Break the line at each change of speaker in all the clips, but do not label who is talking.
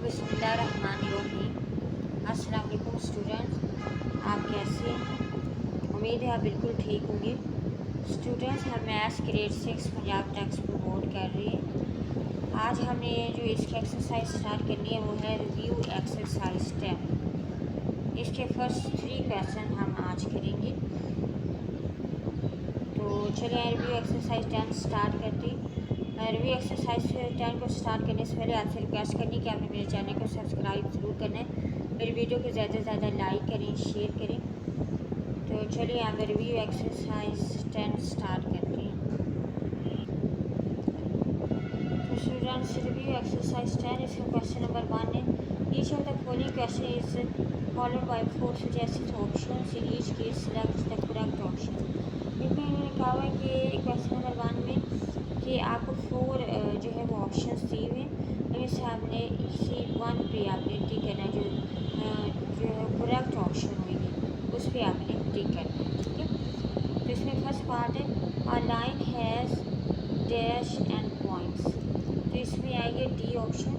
बिस्मिल्लाहिर्रहमानिर्रहीम। अस्सलाम वालेकुम स्टूडेंट्स, आप कैसे हैं? उम्मीद है आप बिल्कुल ठीक होंगे। स्टूडेंट्स, हम maths grade 6 Punjab text book board कर रहे हैं। आज हमने जो इसकी एक्सरसाइज स्टार्ट करनी है वो है रिव्यू एक्सरसाइज 10। इसके फर्स्ट 3 क्वेश्चन हम आज करेंगे। तो चलिए रिव्यू एक्सरसाइज 10 स्टार्ट करते हैं। रिव्यू एक्सरसाइज 10 को स्टार्ट करने से पहले आपसे रिक्वेस्ट करनी कि आपने मेरे चैनल को सब्सक्राइब ज़रूर करना है। मेरी वीडियो को ज़्यादा से ज़्यादा लाइक करें, शेयर करें। तो चलिए आप रिव्यू एक्सरसाइज 10 स्टार्ट करते हैं। तो स्टूडेंट्स, रिव्यू एक्सरसाइज 10 इसका क्वेश्चन नंबर 1 है। Each of the following question is followed by 4 suggested options. In each case select the correct option. इसमें उन्होंने कहा हुआ है कि क्वेश्चन नंबर 1 में कि आपको 4 जो है वो ऑप्शंस दिए हुए हैं। इनमें से आपने इसी 1 पे आपने टिक करना, जो है करेक्ट ऑप्शन होगी उस पर आपने टिक करना है। ठीक है, तो इसमें फर्स्ट पार्ट है a line has dash and points. तो इसमें आएगा डी ऑप्शन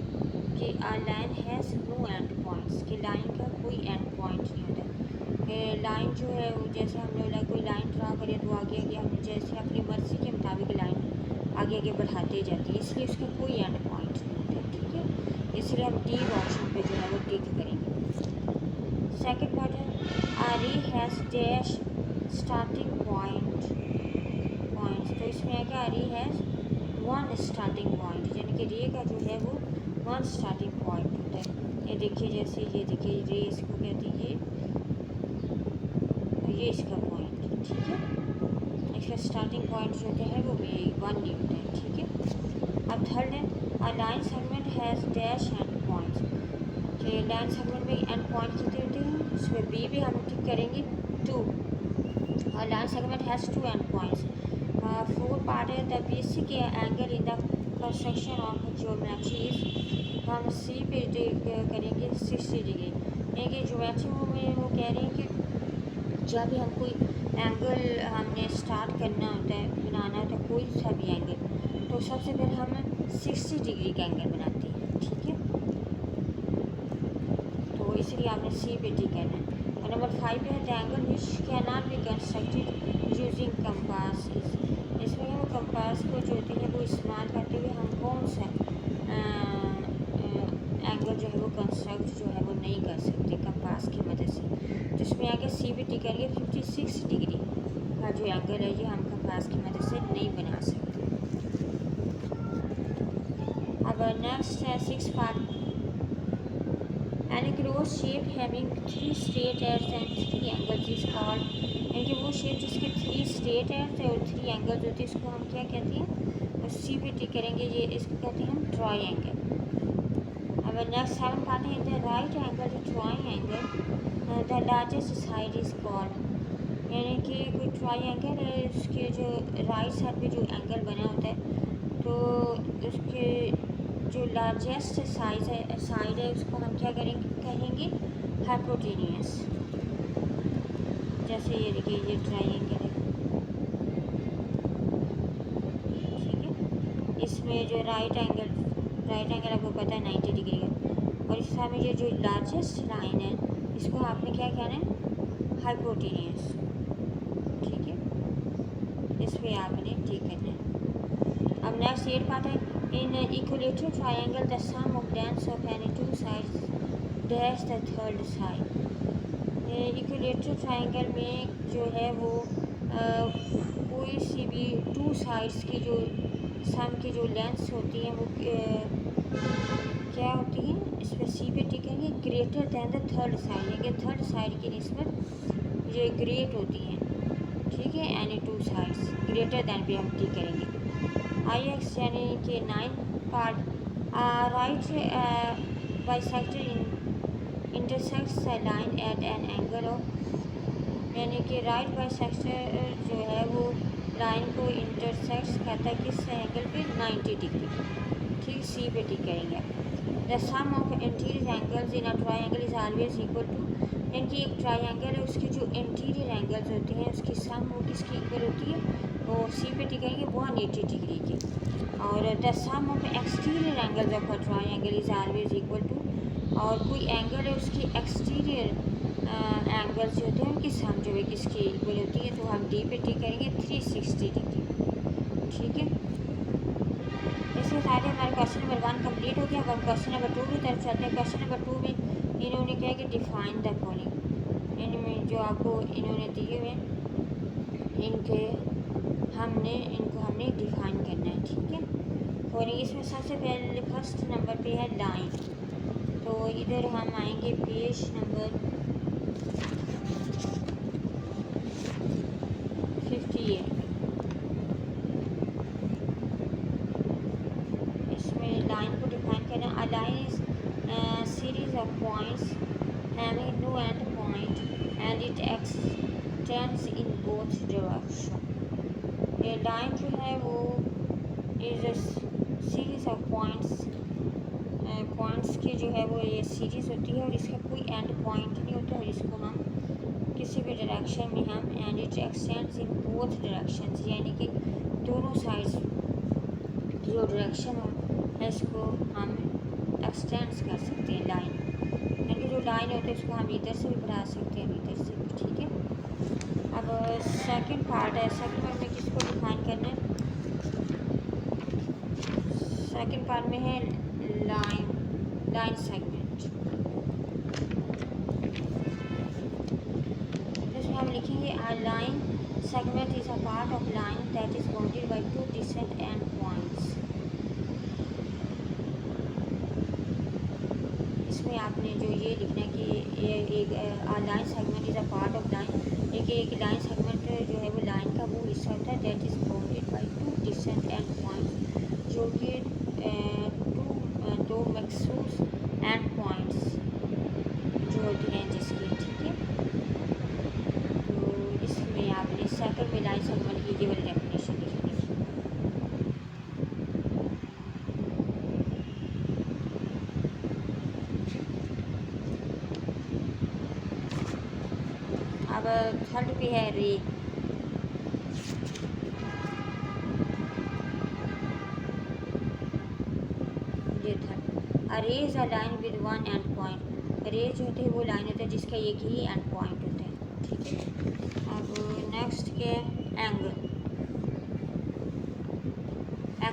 कि a line has no end points, कि लाइन का कोई एंड पॉइंट नहीं होता। लाइन जो है वो जैसे हम लोग कोई लाइन ड्रा करें तो आगे आगे हम जैसे अपनी मर्ज़ी के मुताबिक लाइन आगे आगे बढ़ाते जाते हैं, इसलिए उसका कोई एंड पॉइंट नहीं होता। ठीक है, इसलिए हम डी ऑप्शन पे जो है वो टिक करेंगे। सेकंड पार्ट है आरी हैज़ डैश स्टार्टिंग पॉइंट्स। तो इसमें आएगा आरी हैज़ 1 स्टार्टिंग पॉइंट, यानी कि रे का जो है वो 1 स्टार्टिंग पॉइंट होता है। ये देखिए, जैसे ये देखिए रे इसको कहते हैं, ये इसका पॉइंट। ठीक है, इसका स्टार्टिंग पॉइंट जो है वो 1 नहीं होता है। ठीक है, अब थर्ड है a line segment has dash and points. तो लाइन सेगमेंट में एंड पॉइंट कितने होते हैं, उसमें बी भी हम टिक करेंगे 2। A line segment has 2 end points. Fourth part है the basic angle in the construction of geometry is. हम सी पे टिक करेंगे 60 डिग्री। यानी ज्योमेट्री में वो कह रहे हैं कि जब भी हम कोई एंगल हमने स्टार्ट करना होता है, बनाना होता है कोई सा भी एंगल, तो सबसे पहले हम 60 डिग्री का एंगल बनाते हैं। ठीक है, तो इसलिए आपने सी पे टिक करना है। और नंबर 5 है the angle which can not be constructed using compass. इसमें हम कंपास को जो होते हैं वो इस्तेमाल करते हुए हम कौन सा एंगल जो है वो कंस्ट्रक्ट जो है वो नहीं कर सकते कंपास की मदद से। तो इसमें आगे सी भी टिक करेंगे 56 डिग्री का जो एंगल है ये हम कंपास की मदद से नहीं बना सकते। अब नेक्स्ट है 6 part and cross shape having 3 straight edges and 3 angles is called. यानी कि वो शेप जिसके 3 स्ट्रेट एड्स और 3 एंगल्स होते हैं इसको हम क्या कहते हैं, और सी पे टिक करेंगे, ये इसको कहते हैं हम ट्रायंगल। अब नेक्स्ट 7 पार्ट है the right angle triangle the largest side is called. यानी कि कोई ट्रायंगल है, उसके जो राइट साइड पे जो एंगल बना होता है तो उसके जो लार्जेस्ट साइड है उसको हम क्या कहेंगे हाइपोटेनियस। जैसे ये देखिए ये ट्रायंगल है। ठीक है, इसमें जो राइट एंगल आपको पता है 90 डिग्री है, और इस में ये जो लार्जेस्ट लाइन है इसको आपने क्या कहना है हाइपोटेनियस। ठीक है, इस पर आपने ठीक करना है। अब नेक्स्ट 8 पार्ट है in equilateral triangle the sum of lengths of any 2 sides dash the third side. Equilateral triangle में जो है वो कोई सी भी 2 साइड्स की जो सम की जो लेंथ्स होती हैं वो क्या होती हैं, इस पर सी पे टिक करेंगे greater than the third side, यानी थर्ड साइड की निस्बत ये ग्रेट होती हैं। ठीक है, एनी 2 साइड्स ग्रेटर दैन पे हम टिक करेंगे। आई एक्स यानी कि 9 part right bisector intersects the line at an angle of. यानी कि राइट बाइसेक्टर जो है वो लाइन को इंटरसेक्ट करता है किस एंगल पे 90 डिग्री। ठीक, सी पे टिक करेंगे। The sum of interior angles in a triangle is always equal to. यानी कि एक ट्रायंगल है उसके जो इंटीरियर एंगल्स होते हैं उसकी सम वो किसकी इक्वल होती है, वो सी पे टिक करेंगे 180 डिग्री की। और the sum of exterior angles of a triangle is always equal to, और कोई एंगल है उसकी एक्सटीरियर एंगल्स जो होते हैं उनकी सम जो है किसकी इक्वल होती है, तो हम डी पे टिक करेंगे 360 डिग्री। ठीक है, इसके साथ ही हमारा क्वेश्चन नंबर 1 कंप्लीट हो गया। अब हम क्वेश्चन नंबर 2 की तरफ चलते हैं। क्वेश्चन नंबर 2 में इन्होंने कहा कि डिफाइन द फॉलोइंग, इनमें जो आपको इन्होंने दिए हुए इनको हमने डिफाइन करना है। ठीक है, और इसमें सबसे पहले फर्स्ट नंबर पे है लाइन, तो इधर हम आएंगे पेज नंबर 58 में। इसमें लाइन को डिफाइन करना, a line is series of points having no end point and it extends in both direction. ये लाइन जो है वो is a series of points की जो है वो ये सीरीज़ होती है और इसका कोई एंड पॉइंट नहीं होता, और इसको हम किसी भी डायरेक्शन में हम and it extends in both directions, यानी कि दोनों साइड्स की जो डायरेक्शन है इसको हम एक्सटेंड्स कर सकते हैं लाइन, यानी कि जो लाइन होती है उसको हम इधर से भी बढ़ा सकते हैं इधर से भी। ठीक है, अब सेकंड पार्ट है। सेकंड पार्ट में किसको डिफाइन करना है? सेकंड पार्ट में है लाइन सेगमेंट। इसमें हम लिखेंगे अ line segment is a part of line that is bounded by two distant and points. इसमें आपने जो ये लिखना है कि ये एक line segment is a part of line, एक लाइन सेगमेंट जो है वो लाइन का वो हिस्सा होता है that is bounded by two distant and points, जो कि दो मखसूस एंड पॉइंट्स जो होती हैं जिसकी। ठीक है, तो इसमें आपने सेकंड में लाइन सेगमेंट की ये वाली डेफिनेशन लिखनी है। अब थर्ड पे है रे। रे is a line with one and point. रे जो होते हैं वो लाइन होता है जिसका एक ही एंड पॉइंट होता है। ठीक है, अब नेक्स्ट के एंगल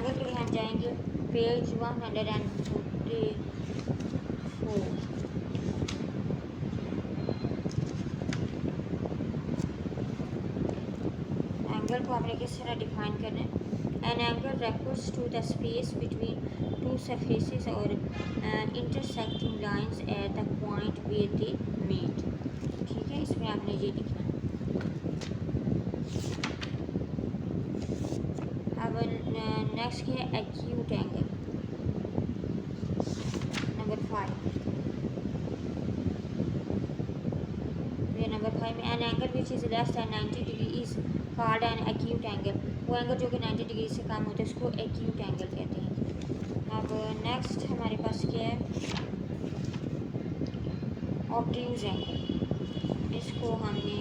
के लिए हम जाएंगे पेज 144। एंगल को हमने किस तरह डिफाइन करना है? An angle refers to the space between two surfaces or intersecting lines at the point where they meet. ठीक है, इसमें आपने ये लिखना है। अब नेक्स्ट है एक्यूट एंगल नंबर 5। ये नंबर 5 में N angle which is less than 90 degree is called an acute angle. वो एंगल जो कि 90 डिग्री से कम होता है उसको एक्यूट एंगल कहते हैं। अब नेक्स्ट हमारे पास क्या है? ऑब्ट्यूज एंगल, इसको हमने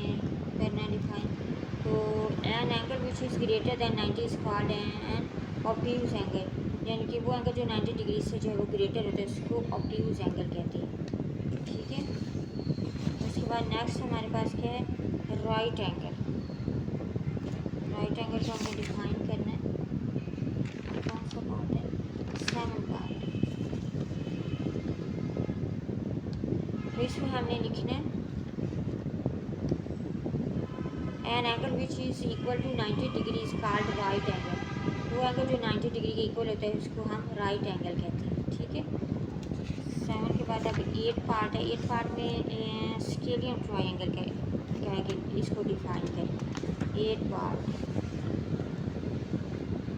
करना डिफाइन। तो N angle which is greater than 90 is called an obtuse angle, यानी कि वो एंगल जो 90 डिग्री से जो है वो ग्रेटर होता है उसको ऑब्ट्यूज एंगल कहते हैं। ठीक है, उसके बाद नेक्स्ट हमारे पास क्या है? Right angle. राइट एंगल को हमने डिफाइन करना है। कौन सा पार्ट है? 7 पार्ट। तो इसमें हमने लिखना है an angle which is equal to 90 degree is called right angle. वो एंगल जो 90 डिग्री के इक्वल होता है उसको हम राइट एंगल कहते हैं। ठीक है, 7 के बाद अब 8 पार्ट है। 8 पार्ट में स्केलियन ट्रायंगल का क्या है कि इसको डिफाइन करें। 8 पार्ट,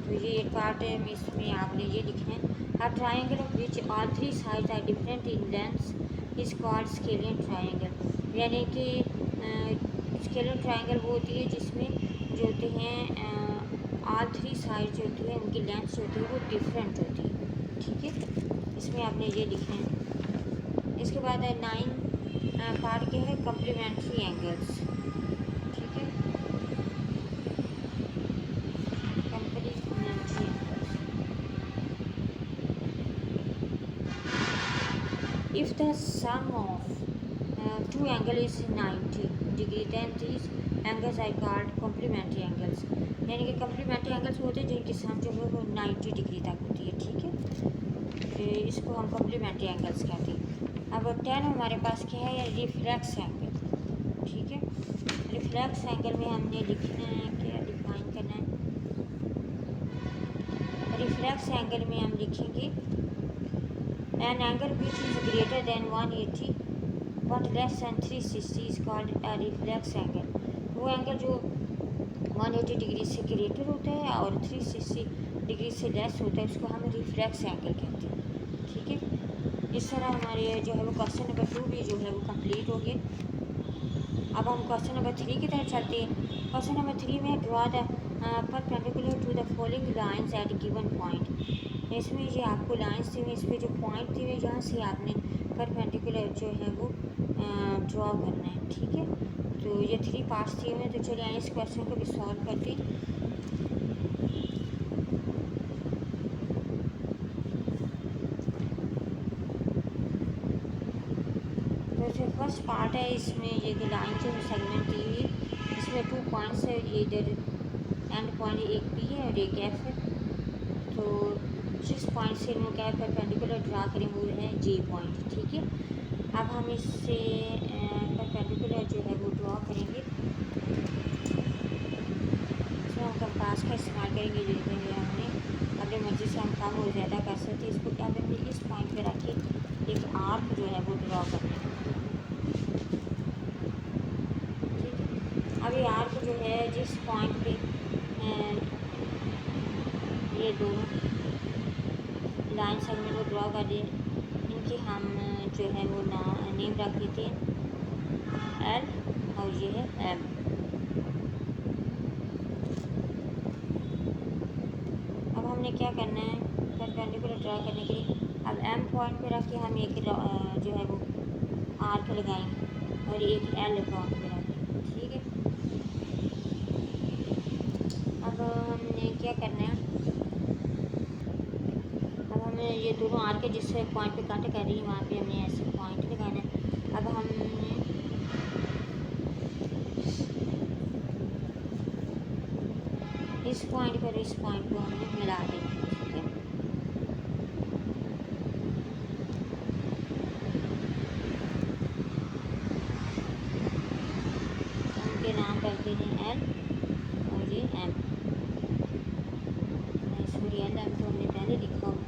तो ये 8 पार्ट है। इसमें आपने ये लिखना है a triangle of which all 3 sides are different in length is called scalene triangle. यानी कि स्केलियन ट्रायंगल वो होती है जिसमें जो होते हैं ऑल 3 साइड जो होती है उनकी लेंथ जो होती है वो डिफरेंट होती है। ठीक है, इसमें आपने ये लिखना है। इसके बाद है 9 पार्ट के हैं कम्प्लीमेंट्री एंगल्स। ठीक है, complementary angles if the sum of two angle is 90 degree then these angles are called complementary angles. यानी कि कॉम्प्लीमेंट्री एंगल्स होते हैं जिनकी सम जो है वो 90 डिग्री तक होती है, ठीक है। इसको हम कॉम्प्लीमेंट्री एंगल्स कहते हैं। अब 10 हमारे पास क्या है, रिफ्लेक्स एंगल, ठीक है। रिफ्लेक्स एंगल में हमने लिखना है, क्या डिफाइन करना है। रिफ्लेक्स एंगल में हम लिखेंगे N angle which is greater than 180 but less than 360 is called a reflex angle. वो एंगल जो 180 डिग्री से ग्रेटर होता है और 360 डिग्री से लेस होता है उसको हम रिफ्लेक्स एंगल कहते हैं, ठीक है। इस तरह हमारे जो है वो क्वेश्चन नंबर 2 भी जो है वो कंप्लीट हो गया। अब हम क्वेश्चन नंबर 3 की तरफ चलते हैं। क्वेश्चन नंबर 3 में draw the perpendicular to the following lines at given point. इसमें ये आपको लाइंस दी हुई, इस पर जो पॉइंट दी हुई जहाँ से आपने परपेंडिकुलर जो है वो ड्रॉ करना है, ठीक है। तो ये 3 पार्ट्स दिए हुए हैं, तो चलिए इस क्वेश्चन को भी सॉल्व करते हैं। तो जो फर्स्ट पार्ट है इसमें ये लाइन जो है सेगमेंट दी हुई है, इसमें 2 पॉइंट्स है, ये इधर एंड पॉइंट एक पी है और एक एफ है। तो जिस पॉइंट से इन्होंने क्या परपेंडिकुलर ड्रा करें वो है जे पॉइंट, ठीक है। अब हम इससे परपेंडिकुलर जो है वो ड्रॉ करेंगे। इसमें हम कंपास का इस्तेमाल करेंगे, देखेंगे हमने अपनी मर्जी से हम कम और ज़्यादा कर सकते हैं। इसको क्या करेंगे, इस पॉइंट पे रख के एक आर्क जो है वो ड्रॉ करना है, ठीक है। अब ये आर्क जो है जिस पॉइंट पे ये दोनों लाइन सेगमेंट को ड्रॉ कर दिए, इनकी हम जो है वो नेम रख देते हैं एल और ये है एम। अब हमने क्या करना है, परपेंडिकुलर ड्रॉ करने के लिए अब एम पॉइंट पे रख के हम एक जो है वो आर्क लगाएंगे और एक एल पॉइंट पे रखेंगे, ठीक है। अब हमने क्या करना है, ये दोनों आर के जिस पॉइंट पे कट कर रही है वहाँ पे हमने ऐसे पॉइंट लगाना है। अब हमने इस पॉइंट पर इस पॉइंट को हमने मिला देना है, ठीक है। उनके नाम रख देते हैं एल और ये एम। सॉरी एल एम तो हमने पहले लिखा होगा,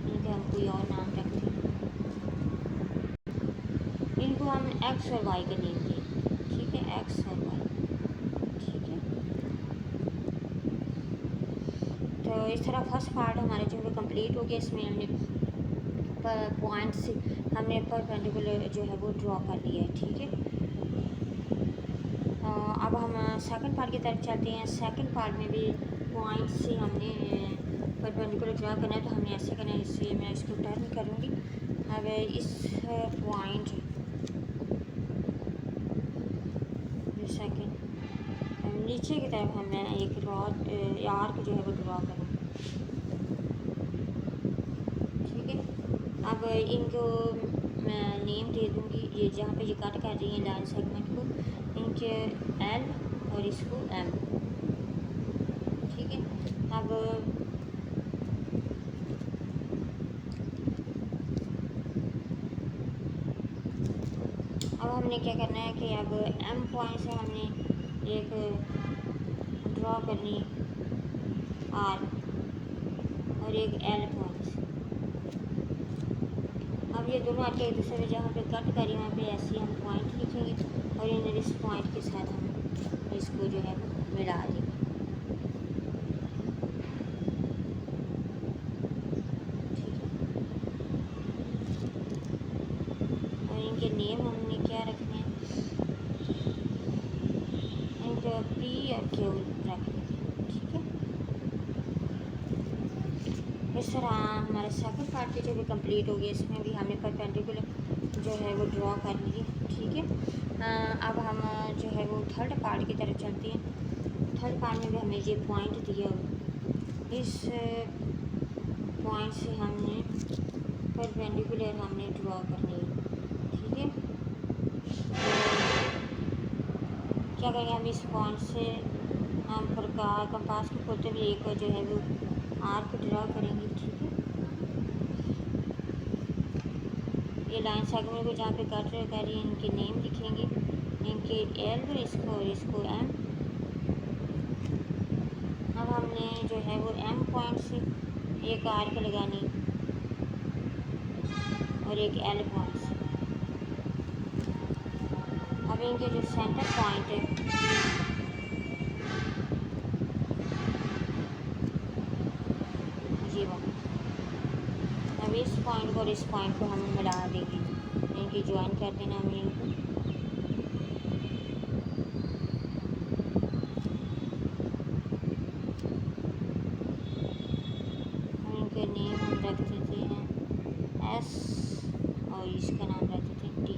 इनके हम कोई और नाम रखते हैं। इनको हम एक्स और वाई का नेम दें, ठीक है, एक्स और वाई, ठीक है। तो इस तरह फर्स्ट पार्ट हमारे जो है कंप्लीट हो गया। इसमें हमने पॉइंट से हमने परपेंडिकुलर जो है वो ड्रॉ कर लिया है, ठीक है। अब हम सेकंड पार्ट की तरफ चलते हैं। सेकंड पार्ट में भी पॉइंट से हमने परपेंडिकुलर ड्रॉ करना है, तो हमने ऐसे करना है। इससे मैं इसको टर्न करूँगी। अब इस पॉइंट सेकंड नीचे की तरफ हमें एक रॉड आर्क जो है वो ड्रॉ करना, ठीक है। अब इनको मैं नेम दे दूँगी, ये जहाँ पे ये कट कर रही है लाइन सेगमेंट को, इनके एल और इसको एम, ठीक है। अब हमने क्या करना है कि अब एम पॉइंट से हमने एक ड्रॉ करनी आर और एक एल पॉइंट। अब ये दोनों आके एक दूसरे में जहाँ पे कट करी वहाँ पे ऐसे हम पॉइंट लिखेंगे और इन इस पॉइंट के साथ हम इसको जो है मिला देंगे, ठीक है। और इनके नेम हमने क्या रखने हैं, इनके पी और क्यू रखने हैं, ठीक है। इस तरह हमारा सेकंड पार्ट भी जो भी कंप्लीट हो गया। इसमें भी हमने परपेंडिकुलर जो है वो ड्रॉ कर लिए, ठीक है। अब हम जो है वो थर्ड पार्ट की तरफ चलते हैं। थर्ड पार्ट में भी हमें ये पॉइंट दिया हुआ, इस पॉइंट से हमने परपेंडिकुलर हमने ड्रॉ करनी है, क्या करेंगे हम इस पॉइंट से हम प्रकार कंपास के खोलते हुए एक जो है वो आर्क ड्रा करेंगे। ठीक है, ये लाइन सेगमेंट को जहाँ पे कट कर रही है इनके नेम लिखेंगे, इनके एल और इसको एम। अब हमने जो है वो एम पॉइंट से एक आर्क लगानी और एक एल पॉइंट से। अब इनके जो सेंटर पॉइंट है ये वो, अब इस पॉइंट को और इस पॉइंट को हम मिला देंगे, इनकी ज्वाइन कर देना हमें इनको। इनके नेम हम रख देते हैं एस और इसका नाम रख देते हैं टी।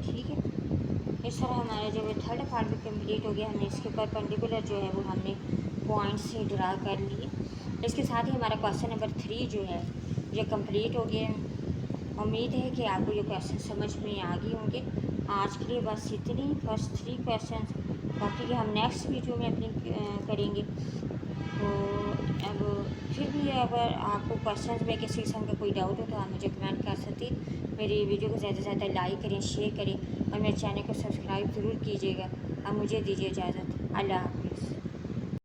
ठीक है, इस तरह हमारा जो है थर्ड पार्ट भी कंप्लीट हो गया। हमने इसके परपेंडिकुलर जो है वो हमने पॉइंट से ड्रा कर लिए। इसके साथ ही हमारा क्वेश्चन नंबर 3 जो है ये कंप्लीट हो गया। उम्मीद है कि आपको ये क्वेश्चन समझ में आ गए होंगे। आज के लिए बस इतनी फर्स्ट 3 क्वेश्चन, बाकी के हम नेक्स्ट वीडियो में अपनी करेंगे। तो अब फिर भी अगर आपको क्वेश्चन में किसी किस्म का कोई डाउट हो तो आप मुझे कमेंट कर सकते हैं। मेरी वीडियो को ज़्यादा से ज़्यादा लाइक करें, शेयर करें और मेरे चैनल को सब्सक्राइब ज़रूर कीजिएगा। अब मुझे दीजिए इजाज़त। अल्लाह हाफ़िज़।